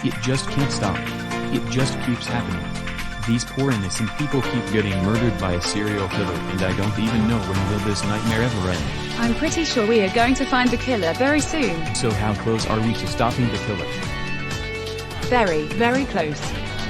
It just can't stop. It just keeps happening. These poor innocent people keep getting murdered by a serial killer, and I don't even know when will this nightmare ever end. I'm pretty sure we are going to find the killer very soon. So how close are we to stopping the killer? Very, very close.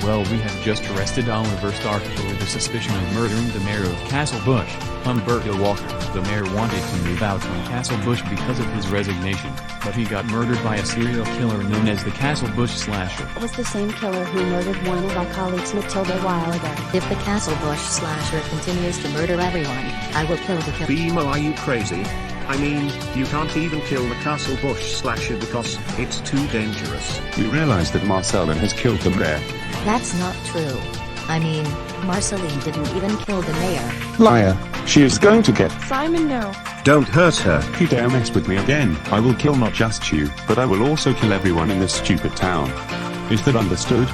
Well, we have just arrested Oliver Stark for the suspicion of murdering the mayor of CastleBush, Humberto Walker. The mayor wanted to move out from CastleBush because of his resignation, but he got murdered by a serial killer known as the CastleBush Slasher. It was the same killer who murdered one of our colleagues, Matilda, a while ago. If the CastleBush Slasher continues to murder everyone, I will kill the killer. Bimo, are you crazy? I mean, you can't even kill the CastleBush Slasher because it's too dangerous. You realize that Marceline has killed the mayor? That's not true. I mean, Marceline didn't even kill the mayor. Liar. She is going to get— Simon, no. Don't hurt her. If you dare mess with me again, I will kill not just you, but I will also kill everyone in this stupid town. Is that understood?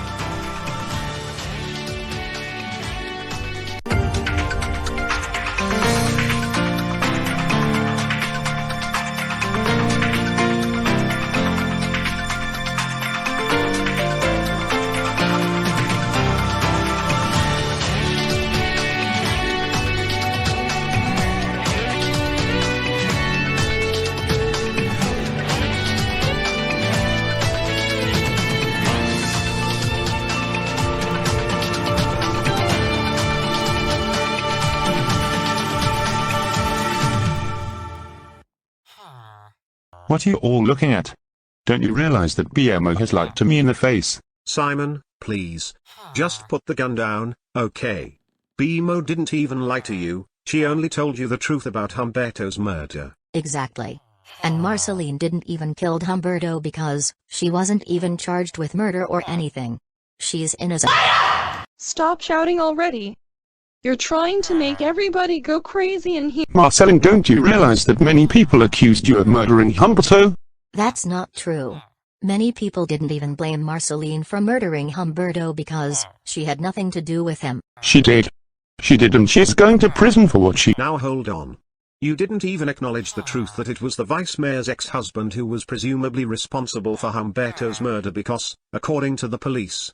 What are you all looking at? Don't you realize that BMO has lied to me in the face? Simon, please. Just put the gun down, okay? Bimo didn't even lie to you, she only told you the truth about Humberto's murder. Exactly. And Marceline didn't even kill Humberto because she wasn't even charged with murder or anything. She's innocent. Stop shouting already. You're trying to make everybody go crazy in here. Marceline, don't you realize that many people accused you of murdering Humberto? That's not true. Many people didn't even blame Marceline for murdering Humberto because she had nothing to do with him. She did. She did, and she's going to prison for what she— Now hold on. You didn't even acknowledge the truth that it was the vice mayor's ex-husband who was presumably responsible for Humberto's murder because, according to the police,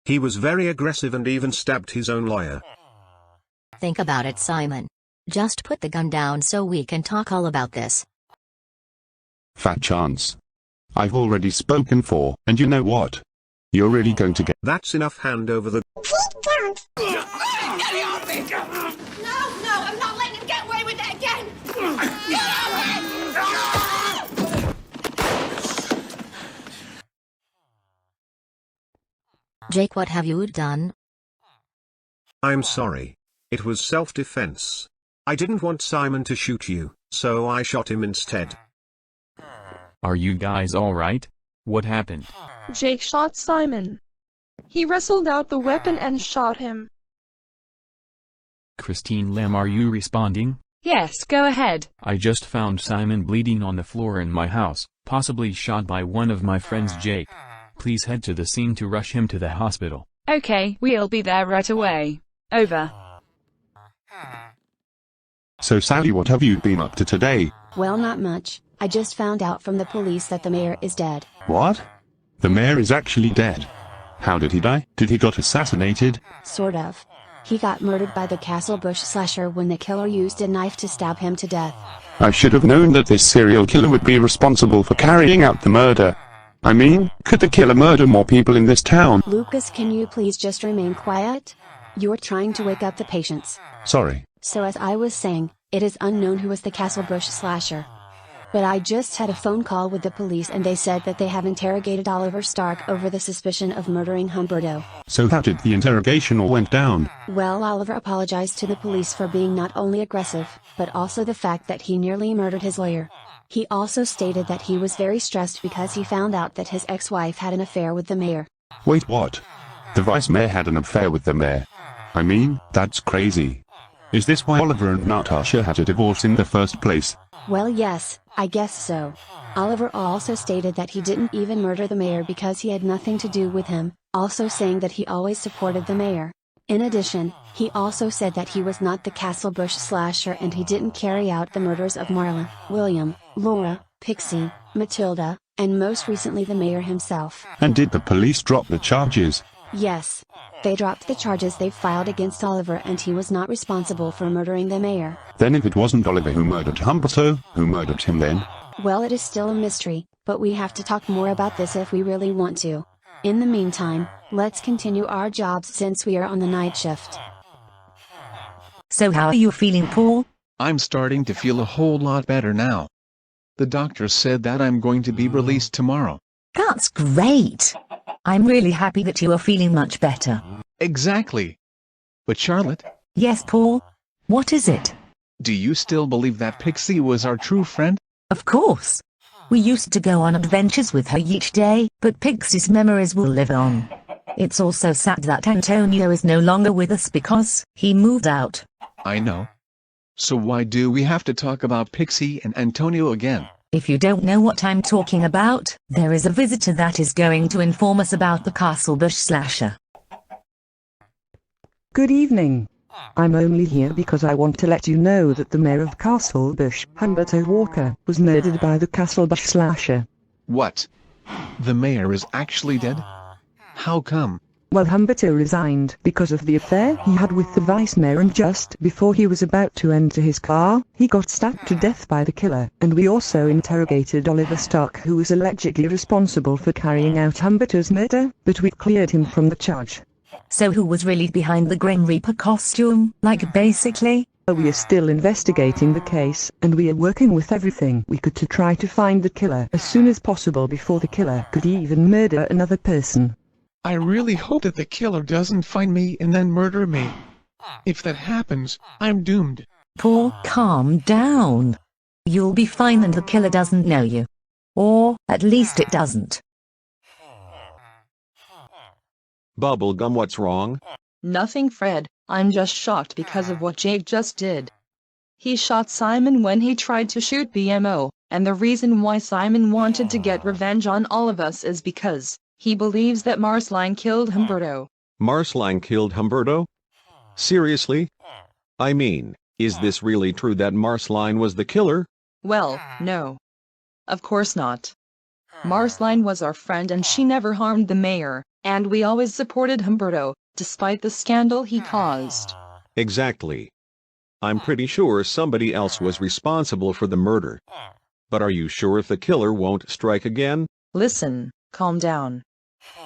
he was very aggressive and even stabbed his own lawyer. Think about it, Simon. Just put the gun down so we can talk all about this. Fat chance. I've already spoken for, and you know what? You're really going to get— That's enough. Hand over the— No, I'm not letting him get away with it again! Jake, what have you done? I'm sorry. It was self-defense. I didn't want Simon to shoot you, so I shot him instead. Are you guys alright? What happened? Jake shot Simon. He wrestled out the weapon and shot him. Christine Lamb, are you responding? Yes, go ahead. I just found Simon bleeding on the floor in my house, possibly shot by one of my friends, Jake. Please head to the scene to rush him to the hospital. Okay, we'll be there right away. Over. So Sally, what have you been up to today? Well, not much. I just found out from the police that the mayor is dead. What? The mayor is actually dead? How did he die? Did he got assassinated? Sort of. He got murdered by the CastleBush Slasher when the killer used a knife to stab him to death. I should have known that this serial killer would be responsible for carrying out the murder. I mean, could the killer murder more people in this town? Lucas, can you please just remain quiet? You're trying to wake up the patients. Sorry. So as I was saying, it is unknown who was the CastleBush Slasher. But I just had a phone call with the police and they said that they have interrogated Oliver Stark over the suspicion of murdering Humberto. So how did the interrogation all went down? Well, Oliver apologized to the police for being not only aggressive, but also the fact that he nearly murdered his lawyer. He also stated that he was very stressed because he found out that his ex-wife had an affair with the mayor. Wait, what? The vice mayor had an affair with the mayor? I mean, that's crazy. Is this why Oliver and Natasha had a divorce in the first place? Well, yes, I guess so. Oliver also stated that he didn't even murder the mayor because he had nothing to do with him, also saying that he always supported the mayor. In addition, he also said that he was not the CastleBush Slasher and he didn't carry out the murders of Marlon, William, Laura, Pixie, Matilda, And most recently the mayor himself. And did the police drop the charges? Yes. They dropped the charges they filed against Oliver, and he was not responsible for murdering the mayor. Then if it wasn't Oliver who murdered Humberto, who murdered him then? Well, it is still a mystery, but we have to talk more about this if we really want to. In the meantime, let's continue our jobs since we are on the night shift. So how are you feeling, Paul? I'm starting to feel a whole lot better now. The doctor said that I'm going to be released tomorrow. That's great. I'm really happy that you are feeling much better. Exactly. But Charlotte? Yes, Paul? What is it? Do you still believe that Pixie was our true friend? Of course. We used to go on adventures with her each day, but Pixie's memories will live on. It's also sad that Antonio is no longer with us because he moved out. I know. So why do we have to talk about Pixie and Antonio again? If you don't know what I'm talking about, there is a visitor that is going to inform us about the CastleBush Slasher. Good evening. I'm only here because I want to let you know that the mayor of CastleBush, Humberto Walker, was murdered by the CastleBush Slasher. What? The mayor is actually dead? How come? Well, Humberto resigned because of the affair he had with the vice mayor, and just before he was about to enter his car, he got stabbed to death by the killer. And we also interrogated Oliver Stark, who was allegedly responsible for carrying out Humberto's murder, but we cleared him from the charge. So who was really behind the Grim Reaper costume, like basically? We are still investigating the case, and we are working with everything we could to try to find the killer as soon as possible before the killer could even murder another person. I really hope that the killer doesn't find me and then murder me. If that happens, I'm doomed. Paul, calm down. You'll be fine and the killer doesn't know you. Or, at least it doesn't. Bubblegum, what's wrong? Nothing, Fred. I'm just shocked because of what Jake just did. He shot Simon when he tried to shoot BMO, and the reason why Simon wanted to get revenge on all of us is because he believes that Marceline killed Humberto. Marceline killed Humberto? Seriously? I mean, is this really true that Marceline was the killer? Well, no. Of course not. Marceline was our friend and she never harmed the mayor, and we always supported Humberto, despite the scandal he caused. Exactly. I'm pretty sure somebody else was responsible for the murder. But are you sure if the killer won't strike again? Listen, calm down.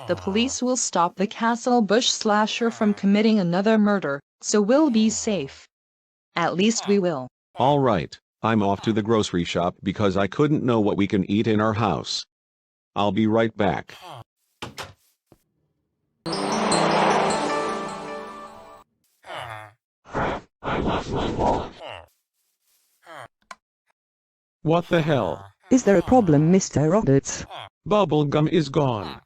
The police will stop the CastleBush Slasher from committing another murder, so we'll be safe. At least we will. All right, I'm off to the grocery shop because I couldn't know what we can eat in our house. I'll be right back. I lost my wallet. What the hell? Is there a problem, Mr. Roberts? Bubblegum is gone.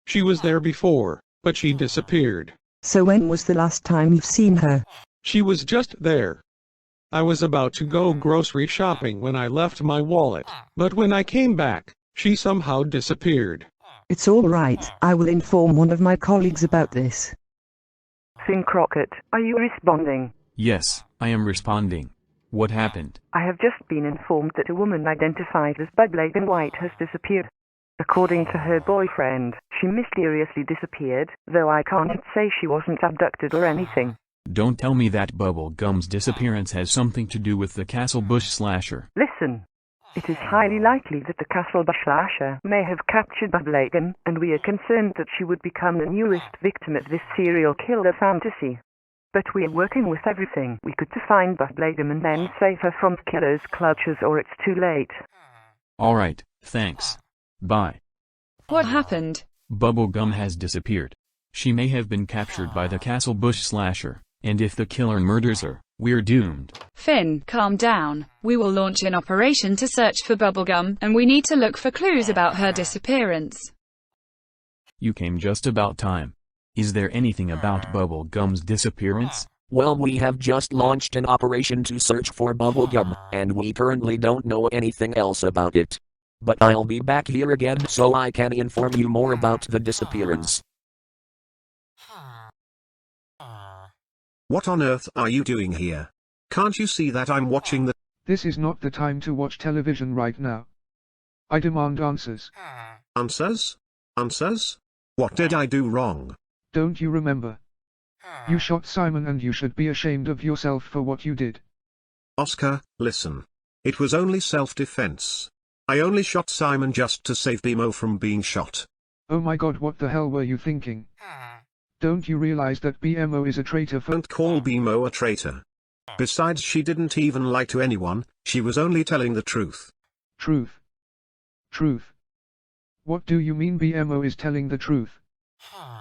She was there before, but she disappeared. So when was the last time you've seen her? She was just there. I was about to go grocery shopping when I left my wallet, but when I came back, she somehow disappeared. It's all right, I will inform one of my colleagues about this. Finn Crockett, are you responding? Yes, I am responding. What happened? I have just been informed that a woman identified as Bubblegum White has disappeared. According to her boyfriend, she mysteriously disappeared, though I can't say she wasn't abducted or anything. Don't tell me that Bubblegum's disappearance has something to do with the CastleBush Slasher. Listen. It is highly likely that the CastleBush Slasher may have captured Bubblegum, and we are concerned that she would become the newest victim of this serial killer fantasy. But we are working with everything we could to find Bubblegum and then save her from the killer's clutches, or it's too late. Alright, thanks. Bye. What happened? Bubblegum has disappeared. She may have been captured by the CastleBush Slasher, and if the killer murders her, we're doomed. Finn, calm down. We will launch an operation to search for Bubblegum, and we need to look for clues about her disappearance. You came just about time. Is there anything about Bubblegum's disappearance? Well, we have just launched an operation to search for Bubblegum, and we currently don't know anything else about it. But I'll be back here again so I can inform you more about the disappearance. What on earth are you doing here? Can't you see that I'm watching the— This is not the time to watch television right now. I demand answers. Answers? Answers? What did I do wrong? Don't you remember? You shot Simon and you should be ashamed of yourself for what you did. Oscar, listen. It was only self-defense. I only shot Simon just to save BMO from being shot. Oh my god, what the hell were you thinking? Don't you realize that BMO is a traitor for— Don't call BMO a traitor. Besides, she didn't even lie to anyone, she was only telling the truth. Truth. Truth. What do you mean BMO is telling the truth?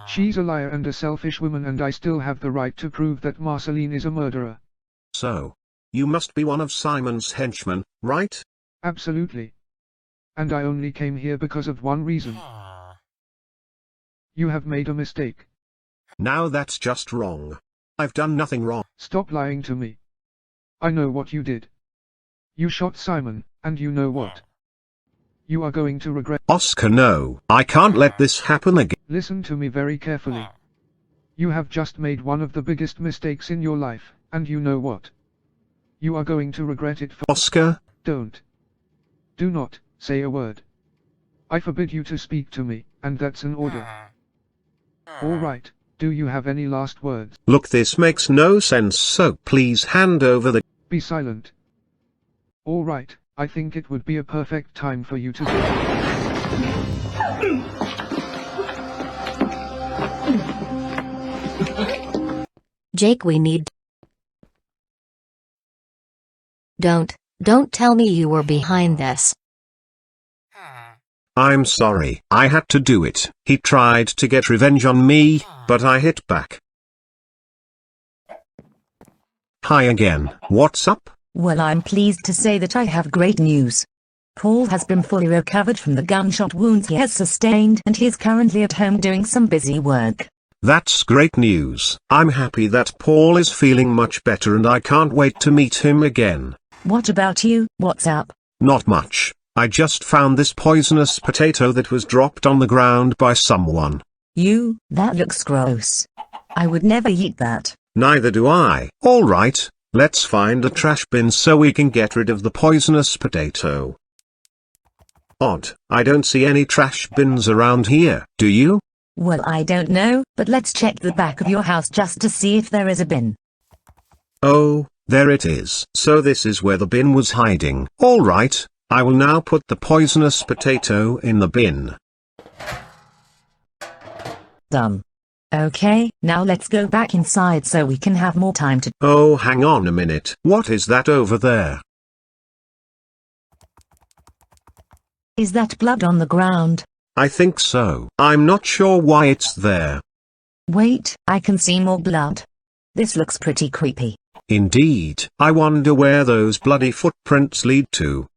She's a liar and a selfish woman, and I still have the right to prove that Marceline is a murderer. So, you must be one of Simon's henchmen, right? Absolutely. And I only came here because of one reason. You have made a mistake. Now that's just wrong. I've done nothing wrong. Stop lying to me. I know what you did. You shot Simon, and you know what? You are going to regret— Oscar, no, I can't let this happen again. Listen to me very carefully. You have just made one of the biggest mistakes in your life, and you know what? You are going to regret it for— Oscar? Don't. Do not say a word. I forbid you to speak to me, and that's an order. All right, do you have any last words? Look, this makes no sense, so please hand over the— Be silent. All right, I think it would be a perfect time for you to go. Jake, we need— Don't tell me you were behind this. I'm sorry, I had to do it. He tried to get revenge on me, but I hit back. Hi again, what's up? Well, I'm pleased to say that I have great news. Paul has been fully recovered from the gunshot wounds he has sustained, and he is currently at home doing some busy work. That's great news. I'm happy that Paul is feeling much better and I can't wait to meet him again. What about you? What's up? Not much. I just found this poisonous potato that was dropped on the ground by someone. That looks gross. I would never eat that. Neither do I. Alright, let's find a trash bin so we can get rid of the poisonous potato. Odd, I don't see any trash bins around here, do you? Well, I don't know, but let's check the back of your house just to see if there is a bin. Oh, there it is. So this is where the bin was hiding. Alright, I will now put the poisonous potato in the bin. Done. Okay, now let's go back inside so we can have more time to— Oh, hang on a minute. What is that over there? Is that blood on the ground? I think so. I'm not sure why it's there. Wait, I can see more blood. This looks pretty creepy. Indeed. I wonder where those bloody footprints lead to.